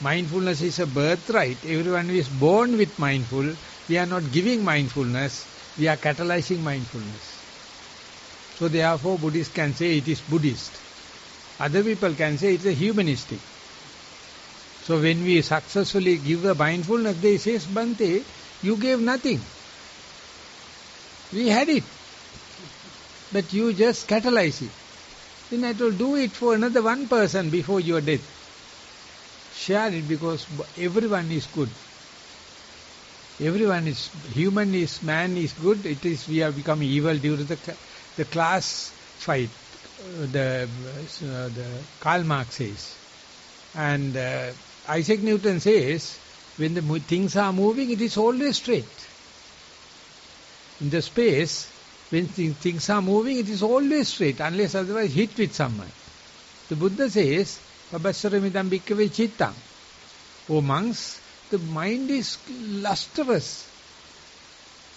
Mindfulness is a birthright. Everyone is born with mindful. We are not giving mindfulness. We are catalyzing mindfulness. So therefore Buddhists can say it is Buddhist. Other people can say it's a humanistic. So when we successfully give the mindfulness, they say, Bhante, you gave nothing. We had it. But you just catalyze it. Then I told, do it for another one person before your death. Share it, because everyone is good. Everyone is, man is good. It is, we have become evil due to the class fight. The Karl Marx says. And Isaac Newton says, when the things are moving, it is always straight. In the space, when things are moving, it is always straight, unless otherwise hit with someone. The Buddha says, Pabassaramidam bhikkhave chittang. O monks, the mind is lustrous.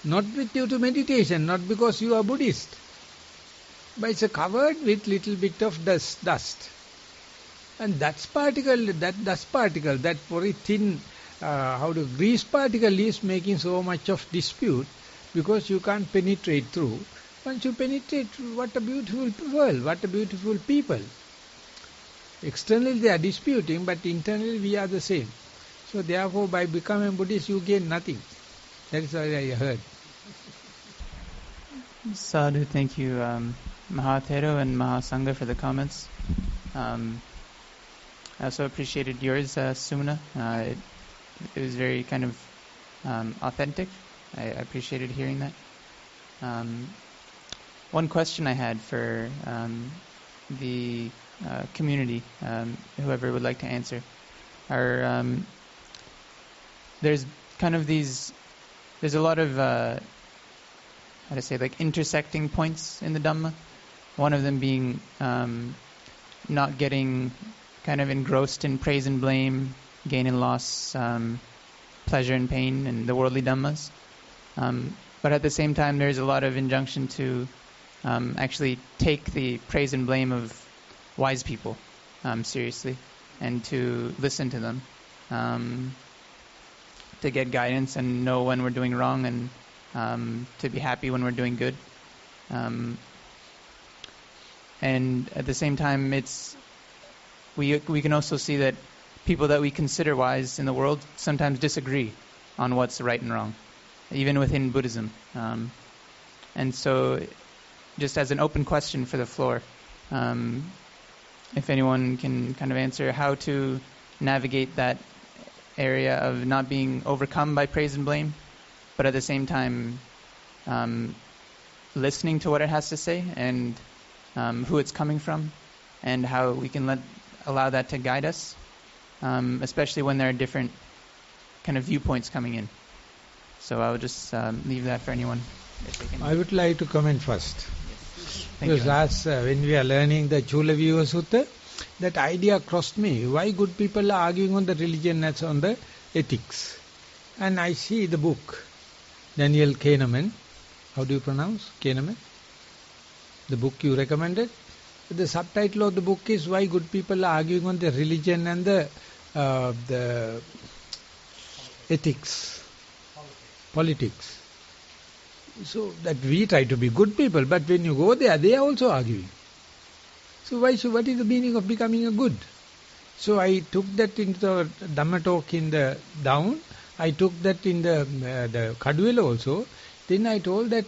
Not with due to meditation, not because you are Buddhist. But it's covered with little bit of dust. And that dust particle, that very thin, grease particle is making so much of dispute, because you can't penetrate through. Once you penetrate, what a beautiful world, what a beautiful people. Externally they are disputing, but internally we are the same. So therefore, by becoming Buddhist, you gain nothing. That is what I heard. Sadhu, thank you, Maha Thero and Maha Sangha for the comments. I also appreciated yours, Sumana. It was very kind of authentic. I appreciated hearing that. One question I had for the community, whoever would like to answer, are there's kind of there's a lot of how to say, like intersecting points in the Dhamma. One of them being not getting kind of engrossed in praise and blame, gain and loss, pleasure and pain, and the worldly Dhammas. But at the same time, there's a lot of injunction to actually take the praise and blame of wise people seriously, and to listen to them, to get guidance and know when we're doing wrong, and to be happy when we're doing good. And at the same time, we can also see that people that we consider wise in the world sometimes disagree on what's right and wrong, even within Buddhism. And so, just as an open question for the floor, if anyone can kind of answer how to navigate that area of not being overcome by praise and blame, but at the same time listening to what it has to say, and who it's coming from, and how we can allow that to guide us, especially when there are different kind of viewpoints coming in. So I will just leave that for anyone. If they can. I would like to comment first. Thank Because you. last, when we are learning the Chula Viva Sutta, that idea crossed me. Why good people are arguing on the religion as on the ethics? And I see the book, Daniel Kahneman. How do you pronounce Kahneman? The book you recommended. The subtitle of the book is Why Good People are Arguing on the Religion and the Ethics, Politics. So that we try to be good people, but when you go there, they are also arguing. So what is the meaning of becoming a good? So I took that into the Dhamma talk in the down. I took that in the Kadwela also. Then I told that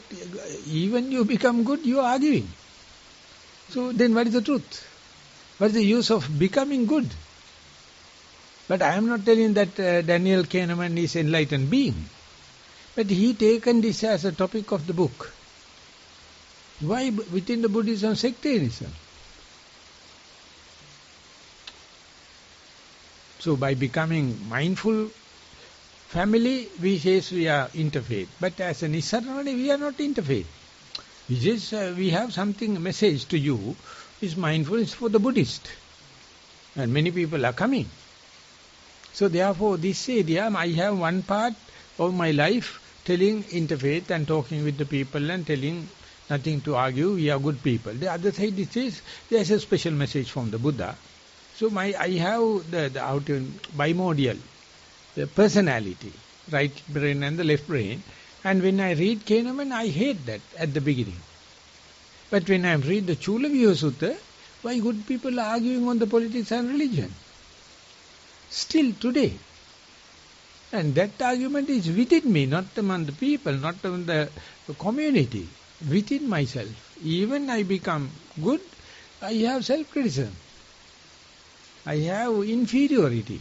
even you become good, you are arguing. So then what is the truth? What is the use of becoming good? But I am not telling that Daniel Kahneman is enlightened being. But he taken this as a topic of the book. Why within the Buddhism sectarianism? So by becoming mindful family, we say we are interfaith. But as a Nissarana, we are not interfaith. We have something, a message to you, is mindfulness for the Buddhist. And many people are coming. So therefore, this area, I have one part of my life telling interfaith and talking with the people and telling nothing to argue, we are good people. The other side, it says, there's a special message from the Buddha. So I have the outer bimodal, the personality, right brain and the left brain. And when I read Kahneman, I hate that at the beginning. But when I read the Chula Viva Sutta, why good people are arguing on the politics and religion? Still today. And that argument is within me, not among the people, not among the community, within myself. Even I become good, I have self-criticism. I have inferiority.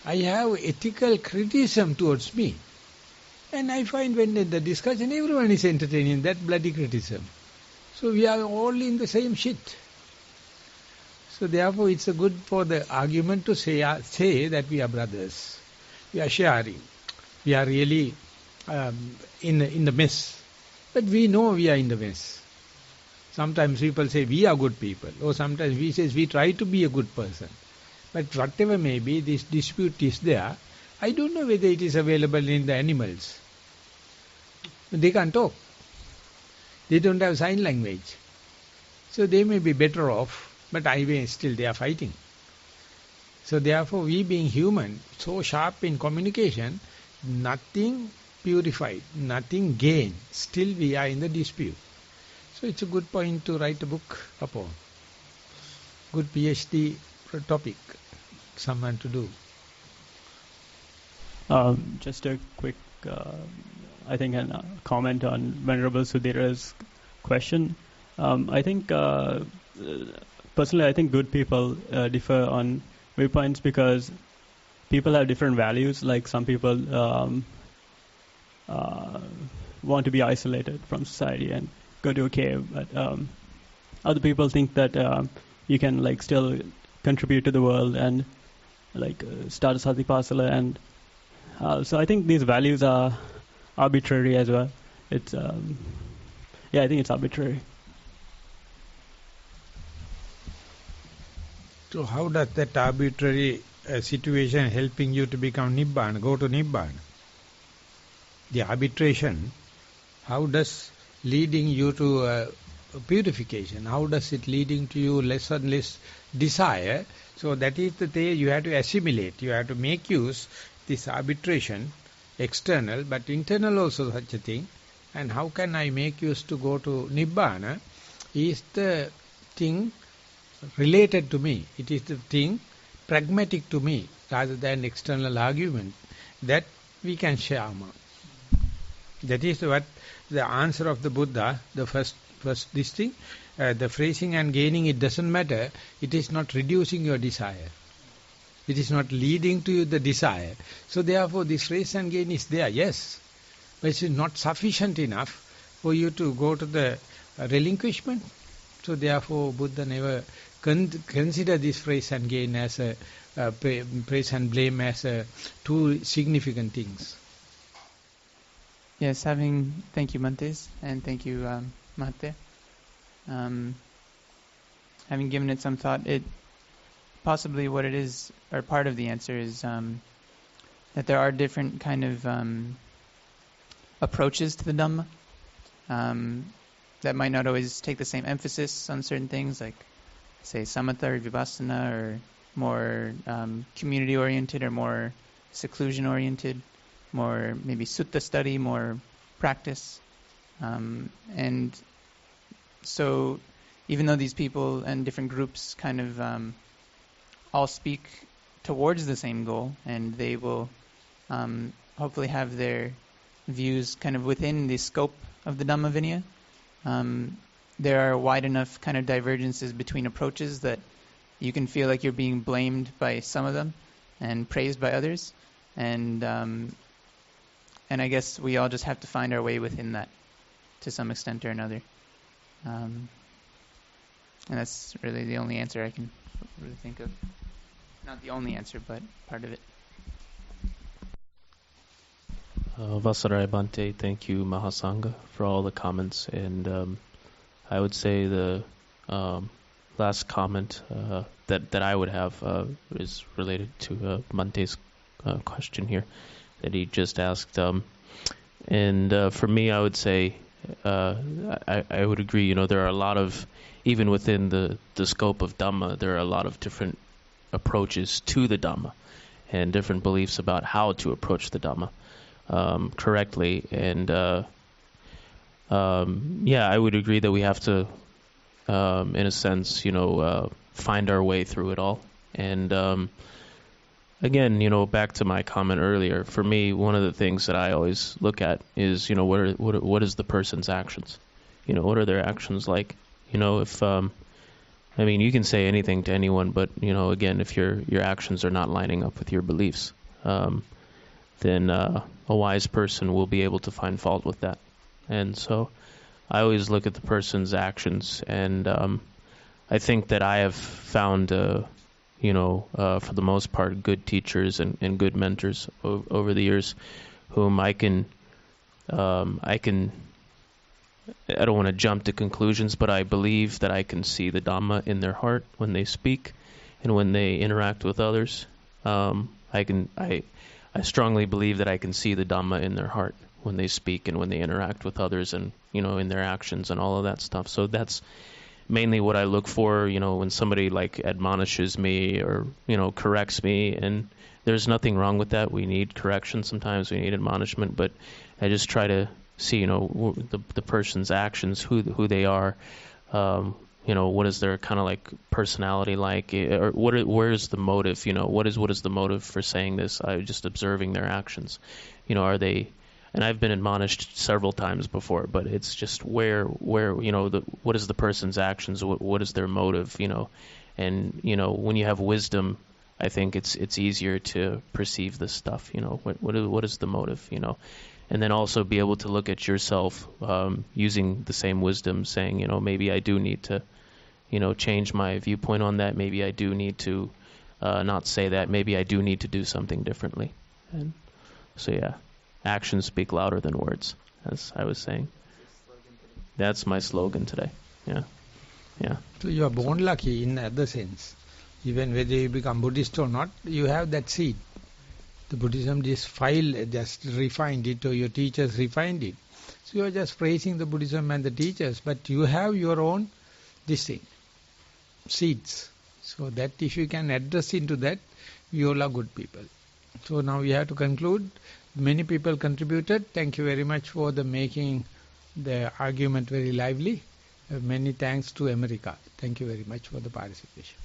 I have ethical criticism towards me. And I find when in the discussion, everyone is entertaining that bloody criticism. So we are all in the same shit. So therefore it's a good for the argument to say that we are brothers. We are sharing. We are really in the mess. But we know we are in the mess. Sometimes people say we are good people. Or sometimes we say we try to be a good person. But whatever may be, this dispute is there. I don't know whether it is available in the animals. They can't talk. They don't have sign language. So they may be better off, but still they are fighting. So therefore we being human, so sharp in communication, nothing purified, nothing gained. Still we are in the dispute. So it's a good point to write a book upon. Good PhD topic, someone to do. Just a quick, I think, a comment on Venerable Sudhira's question. I think, personally, I think good people differ on viewpoints because people have different values. Like some people want to be isolated from society and go to a cave, but other people think that you can like still contribute to the world and like start a satipasala, and so I think these values are arbitrary as well. It's I think it's arbitrary. So how does that arbitrary situation helping you to become Nibbana, go to Nibbana? The arbitration, how does leading you to purification, how does it leading to you less and less desire? So that is the thing you have to assimilate, you have to make use this arbitration, external but internal also such a thing. And how can I make use to go to Nibbana is the thing related to me. It is the thing pragmatic to me rather than external argument that we can share. That is what the answer of the Buddha, the first this thing, the phrasing and gaining, it doesn't matter. It is not reducing your desire. It is not leading to the desire. So therefore this phrase and gain is there, yes. But it is not sufficient enough for you to go to the relinquishment. So therefore Buddha never consider this phrase and gain as a praise and blame as two significant things. Yes, thank you, Mantes, and thank you, Mahate. Having given it some thought, possibly what it is, or part of the answer is that there are different kind of approaches to the Dhamma that might not always take the same emphasis on certain things, like, say, samatha or vipassana, or more community-oriented or more seclusion-oriented, more maybe sutta study, more practice. And so even though these people and different groups kind of all speak towards the same goal, and they will hopefully have their views kind of within the scope of the Dhamma Vinaya, there are wide enough kind of divergences between approaches that you can feel like you're being blamed by some of them and praised by others. And I guess we all just have to find our way within that to some extent or another. And that's really the only answer I can really think of. Not the only answer, but part of it. Vasarai Bhante, thank you, Mahasangha, for all the comments. And I would say the last comment that I would have is related to Bhante's question here that he just asked. And for me, I would say I would agree. There are a lot of, even within the scope of Dhamma, there are a lot of different approaches to the Dhamma and different beliefs about how to approach the Dhamma correctly. And I would agree that we have to, in a sense, find our way through it all. And again, back to my comment earlier, for me, one of the things that I always look at is, what is the person's actions? What are their actions like? If you can say anything to anyone, but again, if your actions are not lining up with your beliefs, then a wise person will be able to find fault with that. And so I always look at the person's actions, and I think that I have found for the most part, good teachers and good mentors over the years, whom I don't want to jump to conclusions, but I believe that I can see the Dhamma in their heart when they speak and when they interact with others. I strongly believe that I can see the Dhamma in their heart when they speak and when they interact with others, and in their actions and all of that stuff. So that's mainly what I look for, when somebody like admonishes me or, corrects me. And there's nothing wrong with that. We need correction sometimes, we need admonishment, but I just try to see, the person's actions, who they are, what is their kind of like personality like, or where's the motive? What is the motive for saying this? I'm just observing their actions. Are they? And I've been admonished several times before, but it's just where what is the person's actions? What is their motive? And when you have wisdom, I think it's easier to perceive this stuff. What is the motive? And then also be able to look at yourself using the same wisdom, saying, maybe I do need to, change my viewpoint on that. Maybe I do need to not say that. Maybe I do need to do something differently. And so, yeah, actions speak louder than words, as I was saying. That's my slogan today. Yeah. So you are born lucky in other sense. Even whether you become Buddhist or not, you have that seed. The Buddhism just refined it, or your teachers refined it. So you are just praising the Buddhism and the teachers, but you have your own seeds. So that if you can address into that, you all are good people. So now we have to conclude. Many people contributed. Thank you very much for making the argument very lively. Many thanks to America. Thank you very much for the participation.